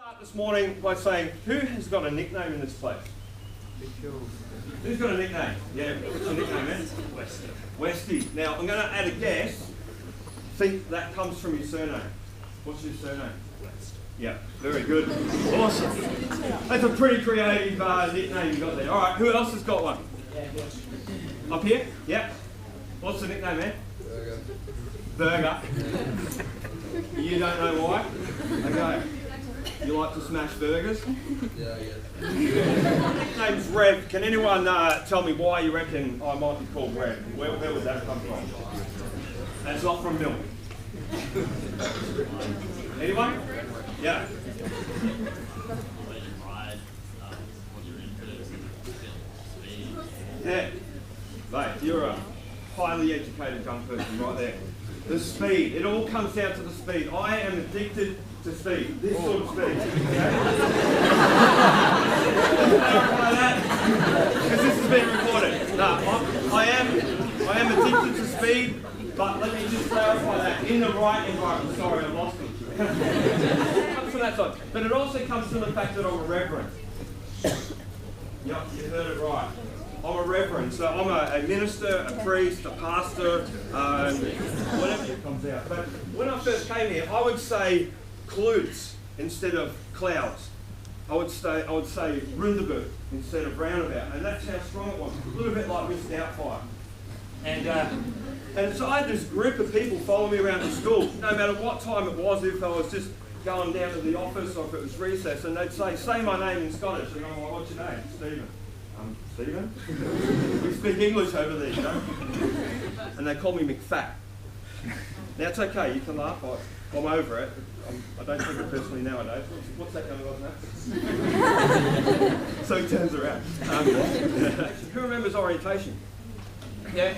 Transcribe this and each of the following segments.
Start this morning by saying, who has got a nickname in this place? Who's got a nickname? Yeah, what's your nickname, man? Westy. Westy. Now, I'm going to add a guess. Think that comes from your surname. What's your surname? West. Yeah, very good. Awesome. That's a pretty creative nickname you got there. All right, who else has got one? Up here? Yeah. What's the nickname, man? Burger. You don't know why? Okay. You like to smash burgers? Yeah, yeah. My nickname's Rev. Can anyone tell me why you reckon I might be called Rev? Where would that come from? That's not from milk. Anyone? Yeah. Yeah. Mate, you're a highly educated young person right there. The speed. It all comes down to the speed. I am addicted to speed. This sort of speed. Clarify that, because this is being recorded. No, I am addicted to speed, but let me just clarify that. In the right environment. Sorry, I lost it. It comes from that side. But it also comes from the fact that I'm a reverend. Yep, you heard it right. I'm a reverend, so I'm a minister, a priest, a pastor, whatever it comes out. But when I first came here, I would say clouds instead of clouds. I would say Rundeberg instead of roundabout, and that's how strong it was. A little bit like Miss Doubtfire. And so I had this group of people follow me around the school, no matter what time it was, if I was just going down to the office or if it was recess, and they'd say my name in Scottish, and I'm like, what's your name? Stephen. Stephen? We speak English over there, you know? And they call me McFat. Now it's okay, you can laugh, I'm over it. I don't take it personally nowadays. What's that going on now? So he turns around. Who remembers orientation? Yeah?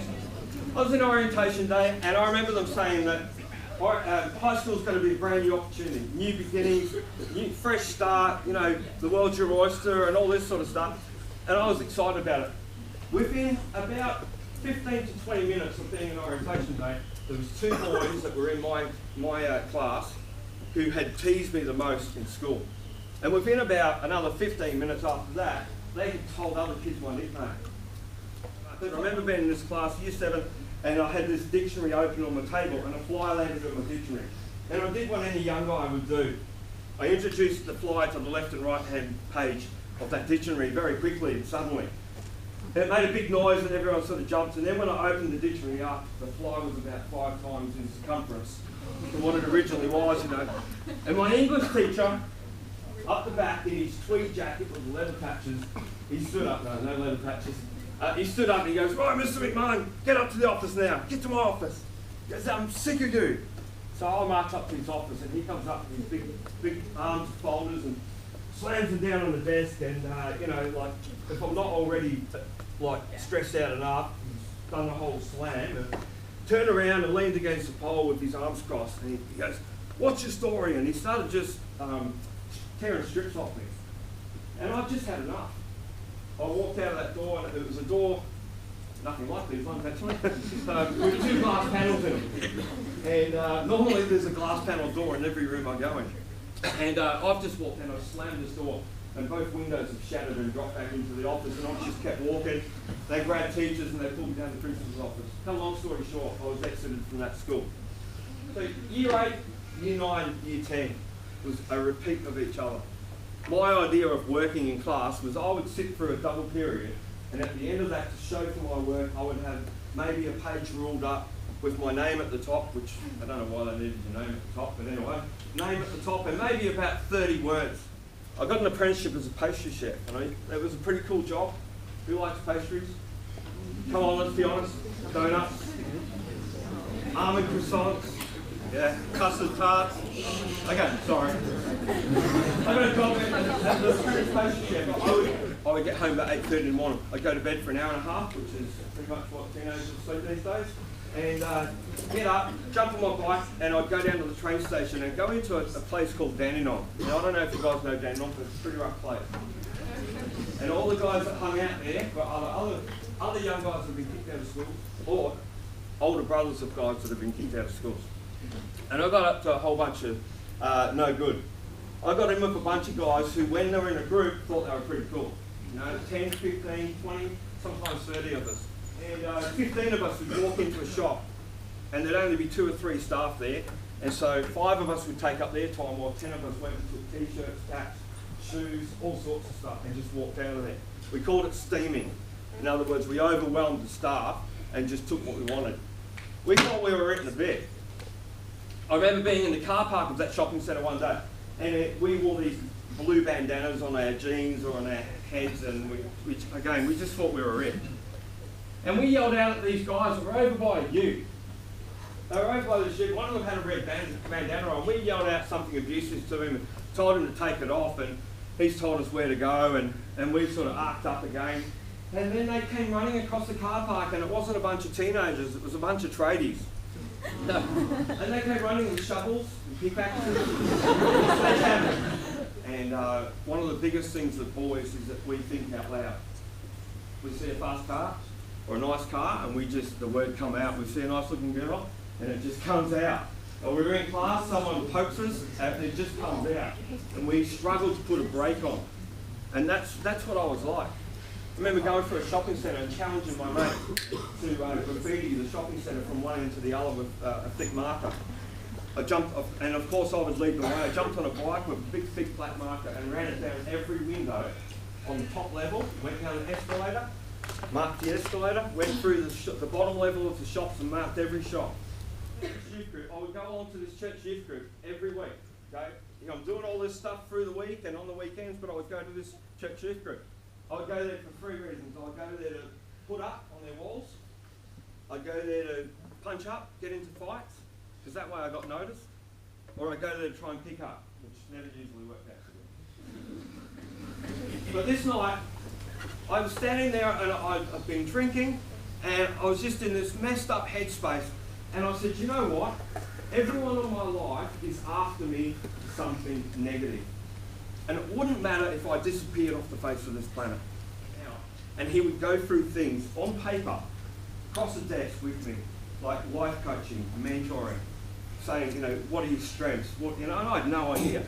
I was in orientation day, and I remember them saying that high school is going to be a brand new opportunity, new beginnings, new fresh start, you know, the world's your oyster and all this sort of stuff. And I was excited about it. Within about 15 to 20 minutes of being in orientation day, there was two boys that were in my class who had teased me the most in school. And within about another 15 minutes after that, they had told other kids my nickname. I remember being in this class, year 7, and I had this dictionary open on my table, and a fly landed on my dictionary. And I did what any young guy would do. I introduced the fly to the left and right hand page of that dictionary very quickly and suddenly. And it made a big noise and everyone sort of jumped, and then when I opened the dictionary up, the fly was about 5 times in circumference from what it originally was, you know. And my English teacher, up the back in his tweed jacket with the leather patches, he stood up, no leather patches, he stood up and he goes, right, Mr. McMahon, get up to the office now, get to my office. He goes, I'm sick of you. So I march up to his office and he comes up with his big arms, folders, and slams them down on the desk, and you know, like, if I'm not already like stressed out enough, he's done the whole slam, and turned around and leaned against the pole with his arms crossed, and he goes, what's your story? And he started just tearing strips off me. And I just had enough. I walked out of that door, and it was a door, nothing like these ones actually, with 2 glass panels in them. And normally there's a glass panel door in every room I go in. And I've just walked in, I slammed this door, and both windows have shattered and dropped back into the office, and I just kept walking. They grabbed teachers and they pulled me down to the principal's office. Cut a long story short, I was exited from that school. So year 8, year 9, year 10 was a repeat of each other. My idea of working in class was I would sit for a double period, and at the end of that, to show for my work, I would have maybe a page ruled up with my name at the top, which I don't know why they needed your name at the top, but anyway, name at the top, and maybe about 30 words. I got an apprenticeship as a pastry chef, and it was a pretty cool job. Who likes pastries? Come on, let's be honest. Donuts, almond croissants, yeah, custard tarts. Okay, sorry. I got a job as an apprentice pastry chef. I would get home about 8:30 in the morning. I'd go to bed for an hour and a half, which is pretty much what teenagers sleep these days. And get up, jump on my bike, and I'd go down to the train station and go into a place called Dandenong. Now, I don't know if you guys know Dandenong, but it's a pretty rough place. And all the guys that hung out there were other young guys that have been kicked out of school, or older brothers of guys that have been kicked out of schools. And I got up to a whole bunch of no good. I got in with a bunch of guys who, when they were in a group, thought they were pretty cool. You know, 10, 15, 20, sometimes 30 of us. And 15 of us would walk into a shop, and there'd only be 2 or 3 staff there. And so 5 of us would take up their time, while 10 of us went and took t-shirts, caps, shoes, all sorts of stuff, and just walked out of there. We called it steaming. In other words, we overwhelmed the staff and just took what we wanted. We thought we were eating a bit. I remember being in the car park of that shopping centre one day, and we wore these blue bandanas on our jeans or on our heads, and we just thought we were rich. And we yelled out at these guys that were over by you. They were over by the ship. One of them had a red bandana on. We yelled out something abusive to him and told him to take it off, and he's told us where to go, and we sort of arced up again. And then they came running across the car park, and it wasn't a bunch of teenagers, it was a bunch of tradies. And they came running with shovels and pickaxes and sledgehammers. And one of the biggest things with boys is that we think out loud. We see a fast car or a nice car, and the word come out. We see a nice looking girl, and it just comes out. Or we're in class, someone pokes us, and it just comes out. And we struggle to put a brake on. And that's what I was like. I remember going through a shopping centre and challenging my mate to graffiti the shopping centre from one end to the other with a thick marker. I jumped off, and of course I would lead the way. I jumped on a bike with a big thick black marker and ran it down every window on the top level, went down an escalator, marked the escalator, went through the bottom level of the shops and marked every shop. Youth group. I would go along to this church youth group every week. Okay? I'm doing all this stuff through the week and on the weekends, but I would go to this church youth group. I would go there for 3 reasons. I would go there to put up on their walls. I'd go there to punch up, get into fights, because that way I got noticed. Or I'd go there to try and pick up, which never usually worked out. But this night, I was standing there and I'd been drinking, and I was just in this messed up headspace. And I said, you know what? Everyone in my life is after me for something negative. And it wouldn't matter if I disappeared off the face of this planet. And he would go through things on paper, across the desk with me, like life coaching, mentoring, saying, what are your strengths? And I had no idea.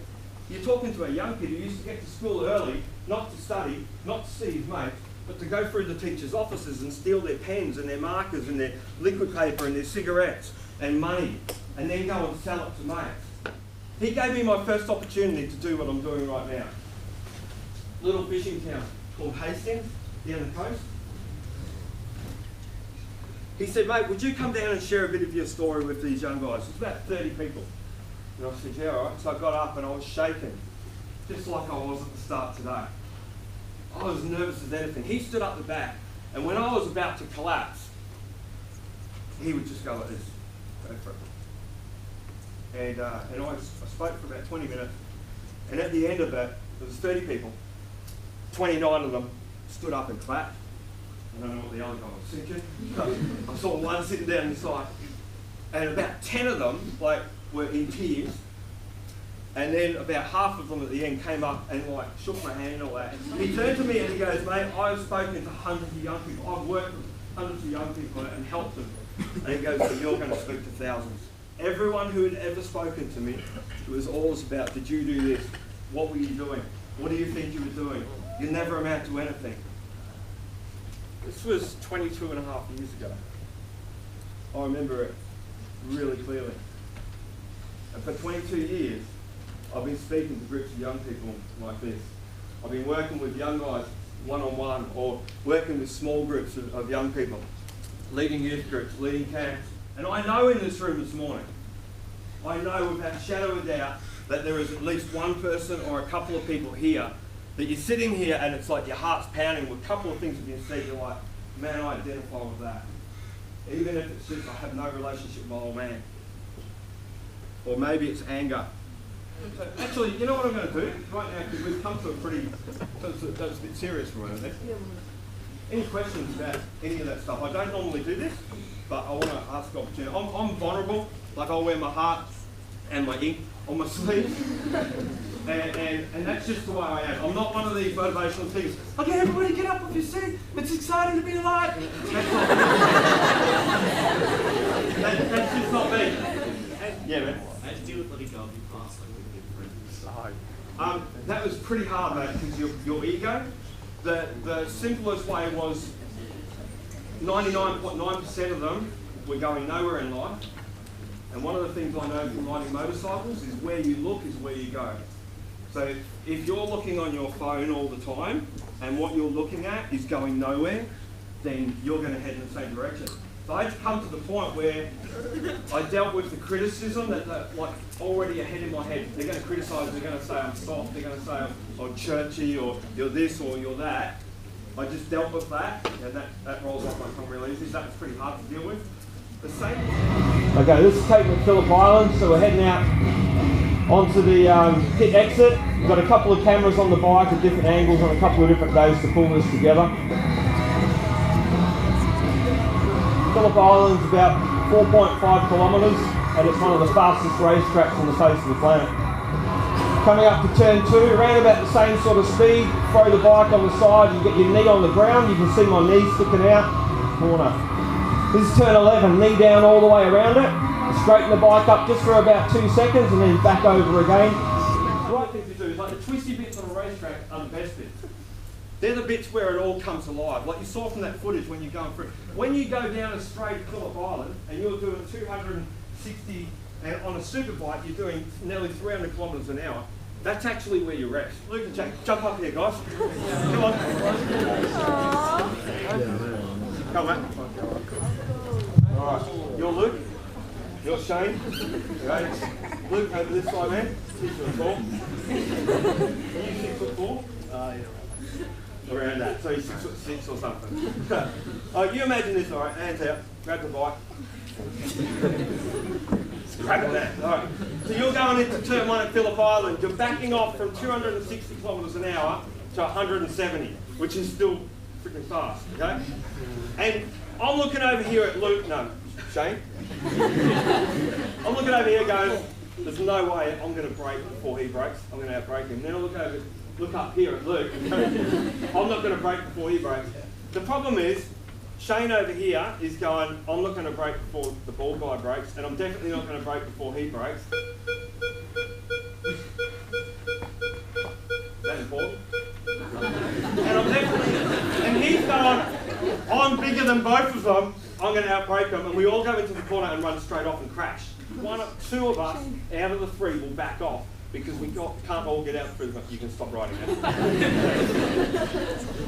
You're talking to a young kid who used to get to school early, not to study, not to see his mates, but to go through the teachers' offices and steal their pens and their markers and their liquid paper and their cigarettes and money, and then go and sell it to mates. He gave me my first opportunity to do what I'm doing right now. Little fishing town called Hastings, down the coast. He said, mate, would you come down and share a bit of your story with these young guys? It's about 30 people. And I said, yeah, all right. So I got up and I was shaking, just like I was at the start today. I was nervous as anything. He stood up the back, and when I was about to collapse, he would just go like this, go for it. And I spoke for about 20 minutes, and at the end of it, there was 30 people. 29 of them stood up and clapped. I don't know what the other guy was thinking. I saw one sitting down this side, and about 10 of them were in tears. And then about half of them at the end came up and shook my hand and all that. He turned to me and he goes, mate, I've spoken to hundreds of young people. I've worked with hundreds of young people and helped them. And he goes, so you're going to speak to thousands. Everyone who had ever spoken to me, it was always about, did you do this? What were you doing? What do you think you were doing? You never amount to anything. This was 22 and a half years ago. I remember it really clearly. And for 22 years, I've been speaking to groups of young people like this. I've been working with young guys one-on-one, or working with small groups of young people, leading youth groups, leading camps. And I know in this room this morning, I know without a shadow of a doubt that there is at least one person or a couple of people here that you're sitting here and it's like your heart's pounding with a couple of things that you said, you're like, man, I identify with that. Even if it's just I have no relationship with my old man. Or maybe it's anger. So actually, you know what I'm going to do right now, because we've come to a pretty, that was a bit serious for a moment there. Any questions about any of that stuff? I don't normally do this, but I want to ask the opportunity. I'm vulnerable, like I'll wear my heart and my ink on my sleeve, and that's just the way I am. I'm not one of these motivational things. Okay, everybody get up off your seat, it's exciting to be alive. That's just not me. Yeah, man. I had to deal with letting go of your past, like with your friends and stuff. That was pretty hard, mate, because your ego. The simplest way was 99.9% of them were going nowhere in life. And one of the things I know from riding motorcycles is where you look is where you go. So if you're looking on your phone all the time and what you're looking at is going nowhere, then you're going to head in the same direction. So I had to come to the point where I dealt with the criticism that like already ahead in my head. They're going to criticise, they're going to say I'm soft, they're going to say I'm churchy, or you're this or you're that. I just dealt with that, and that rolls off my tongue really easy. That was pretty hard to deal with. The same. Okay, this is taking Phillip Island, so we're heading out onto the pit exit. We've got a couple of cameras on the bike at different angles on a couple of different days to pull this together. Phillip Island's about 4.5 kilometres and it's one of the fastest racetracks on the face of the planet. Coming up to turn 2, around about the same sort of speed, throw the bike on the side, you get your knee on the ground, you can see my knee sticking out, corner. This is turn 11, knee down all the way around it, straighten the bike up just for about 2 seconds and then back over again. The right thing to do is like the twisty bits on a racetrack are the best bits. They're the bits where it all comes alive, like you saw from that footage when you're going through. When you go down a straight Phillip Island and you're doing 260, and on a super bike you're doing nearly 300 kilometres an hour, that's actually where you rest. Luke and Jake, jump up here, guys. Come on. Come on, mate. All right, you're Luke. You're Shane. Right. Luke, over this side, man. 6'4". Are you 6'4"? Yeah. Around that, so he's 6'6" or something. You imagine this, all right, hands out, grab the bike. Grab it there, all right. So you're going into turn 1 at Phillip Island, you're backing off from 260 kilometres an hour to 170, which is still freaking fast, okay? And I'm looking over here at Luke, no, Shane. I'm looking over here going, there's no way I'm going to brake before he brakes, I'm going to outbrake him. Then I look up here at Luke and go, I'm not going to brake before he brakes. The problem is, Shane over here is going, I'm not going to brake before the bald guy brakes, and I'm definitely not going to brake before he brakes. Is that important? And he's going, I'm bigger than both of them, I'm going to outbrake them, and we all go into the corner and run straight off and crash. Two of us out of the 3 will back off. Because we can't all get out through the... You can stop riding now.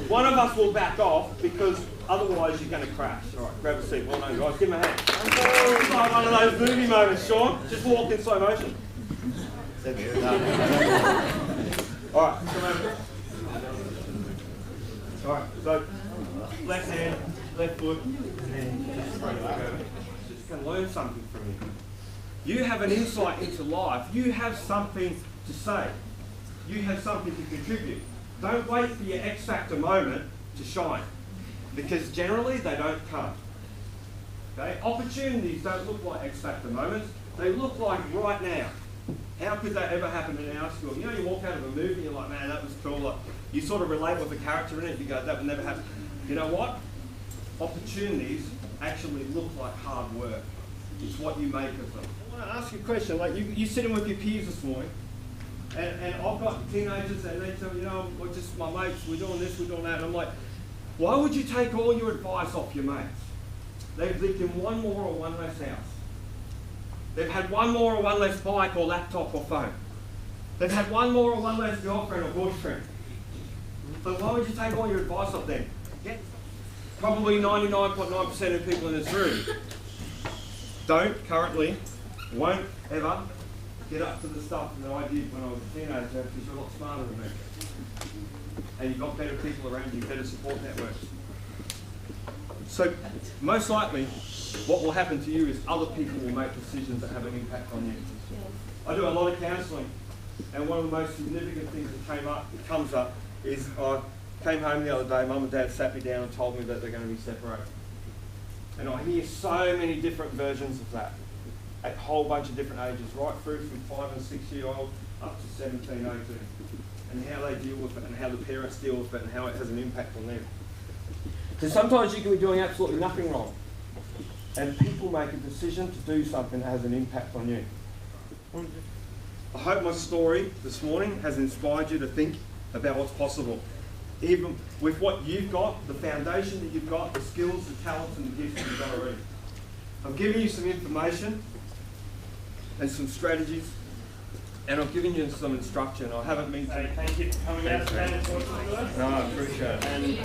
One of us will back off because otherwise you're going to crash. All right, grab a seat. Well done, guys. Give him a hand. It's like one of those movie moments, Sean. Just walk in slow motion. All right, come over. All right, so left hand, left foot, and then just straight leg over. Just going to learn something from you. You have an insight into life. You have something to say. You have something to contribute. Don't wait for your X Factor moment to shine, because generally they don't come. Okay? Opportunities don't look like X Factor moments. They look like right now. How could that ever happen in our school? You know, you walk out of a movie and you're like, man, that was cool. Like, you sort of relate with a character in it. You go, that would never happen. You know what? Opportunities actually look like hard work. It's what you make of them. I want to ask you a question. Like you sitting with your peers this morning, and I've got teenagers and they tell me, you know, we're just my mates, we're doing this, we're doing that. And I'm like, why would you take all your advice off your mates? They've lived in one more or one less house. They've had one more or one less bike or laptop or phone. They've had one more or one less girlfriend or boyfriend. So why would you take all your advice off them? Yeah. Probably 99.9% of people in this room don't currently, won't ever get up to the stuff that I did when I was a teenager, because you're a lot smarter than me. And you've got better people around you, better support networks. So most likely, what will happen to you is other people will make decisions that have an impact on you. I do a lot of counselling, and one of the most significant things that comes up is I came home the other day, Mum and Dad sat me down and told me that they're going to be separated. And I hear so many different versions of that at a whole bunch of different ages, right through from 5 and 6 year old up to 17, 18, and how they deal with it and how the parents deal with it and how it has an impact on them. So sometimes you can be doing absolutely nothing wrong, and people make a decision to do something that has an impact on you. I hope my story this morning has inspired you to think about what's possible. Even with what you've got, the foundation that you've got, the skills, the talents and the gifts that you've got already. I've given you some information and some strategies, and I've given you some instruction. I haven't been to... Thank you for coming out and talking to us. No, I appreciate it. And